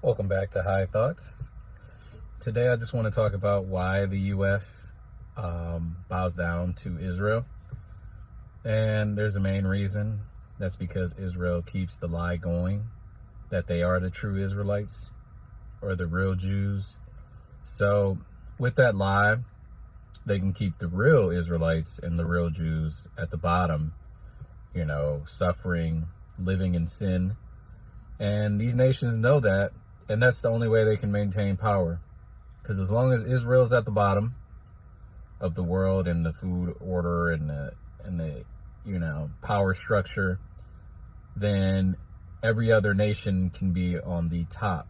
Welcome back to High Thoughts. Today I just want to talk about why the U.S. Bows down to Israel. And there's a main reason. That's because Israel keeps the lie going that they are the true Israelites or the real Jews. So with that lie, they can keep the real Israelites and the real Jews at the bottom, suffering, living in sin. And these nations know that. And that's the only way they can maintain power. Because as long as Israel's at the bottom of the world and the food order and the power structure, then every other nation can be on the top.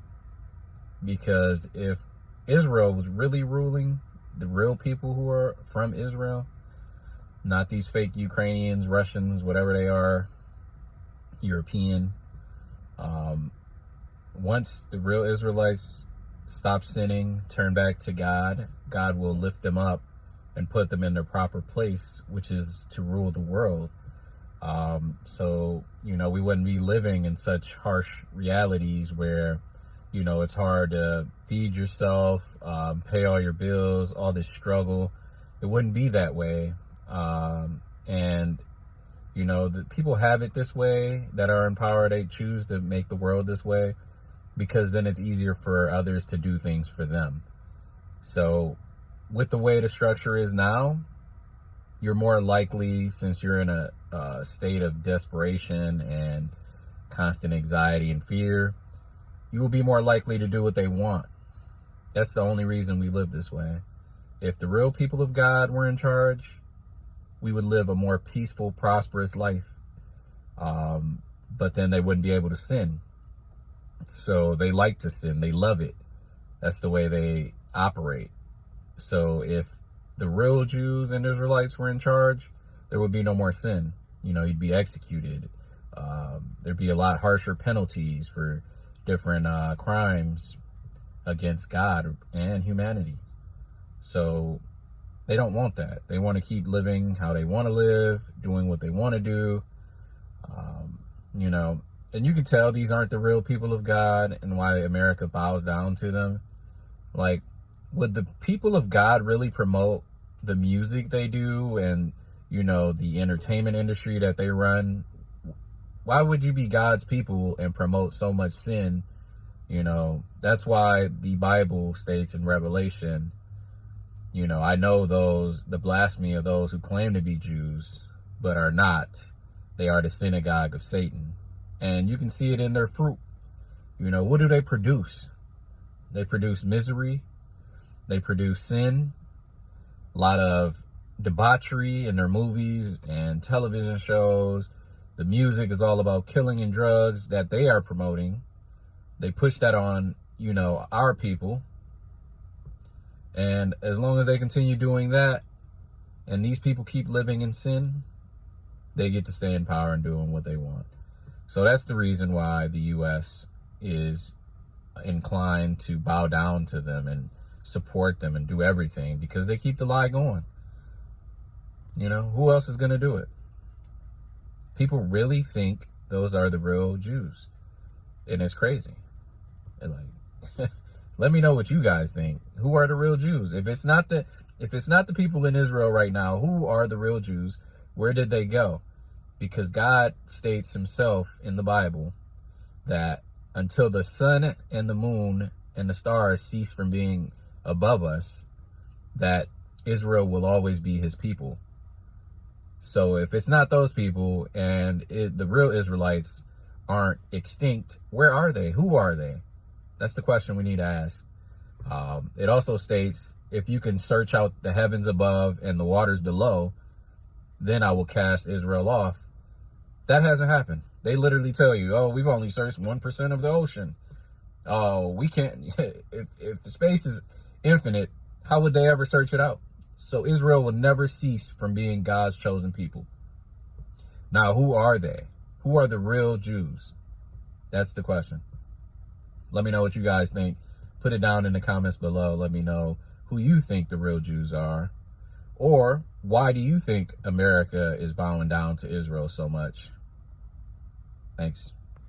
Because if Israel was really ruling, the real people who are from Israel, not these fake Ukrainians, Russians, whatever they are, European, once the real Israelites stop sinning, turn back to God, God will lift them up and put them in their proper place, which is to rule the world. So we wouldn't be living in such harsh realities where, it's hard to feed yourself, pay all your bills, all this struggle. It wouldn't be that way. The people have it this way that are in power. They choose to make the world this way because then it's easier for others to do things for them. So with the way the structure is now, you're more likely, since you're in a state of desperation and constant anxiety and fear, you will be more likely to do what they want. That's the only reason we live this way. If the real people of God were in charge, we would live a more peaceful, prosperous life. But then they wouldn't be able to sin. So they like to sin. They love it. That's the way they operate. So if the real Jews and Israelites were in charge, there would be no more sin. You'd be executed. There'd be a lot harsher penalties for different crimes against God and humanity. So they don't want that. They want to keep living how they want to live, doing what they want to do. And you can tell these aren't the real people of God and why America bows down to them. Like, would the people of God really promote the music they do and, the entertainment industry that they run? Why would you be God's people and promote so much sin? That's why the Bible states in Revelation, I know the blasphemy of those who claim to be Jews, but are not. They are the synagogue of Satan. And you can see it in their fruit. What do they produce? They produce misery. They produce sin. A lot of debauchery in their movies and television shows. The music is all about killing and drugs that they are promoting. They push that on, our people. And as long as they continue doing that, and these people keep living in sin, they get to stay in power and doing what they want. So that's the reason why the U.S. is inclined to bow down to them and support them and do everything, because they keep the lie going. Who else is going to do it? People really think those are the real Jews. And it's crazy. Let me know what you guys think. Who are the real Jews? If it's not the people in Israel right now, who are the real Jews? Where did they go? Because God states himself in the Bible that until the sun and the moon and the stars cease from being above us, that Israel will always be his people. So if it's not those people and the real Israelites aren't extinct, where are they? Who are they? That's the question we need to ask. It also states, if you can search out the heavens above and the waters below, then I will cast Israel off. That hasn't happened. They literally tell you, oh, we've only searched 1% of the ocean. Oh, we can't. If space is infinite, how would they ever search it out? So Israel will never cease from being God's chosen people. Now, who are they? Who are the real Jews? That's the question. Let me know what you guys think. Put it down in the comments below. Let me know who you think the real Jews are. Or why do you think America is bowing down to Israel so much? Thanks.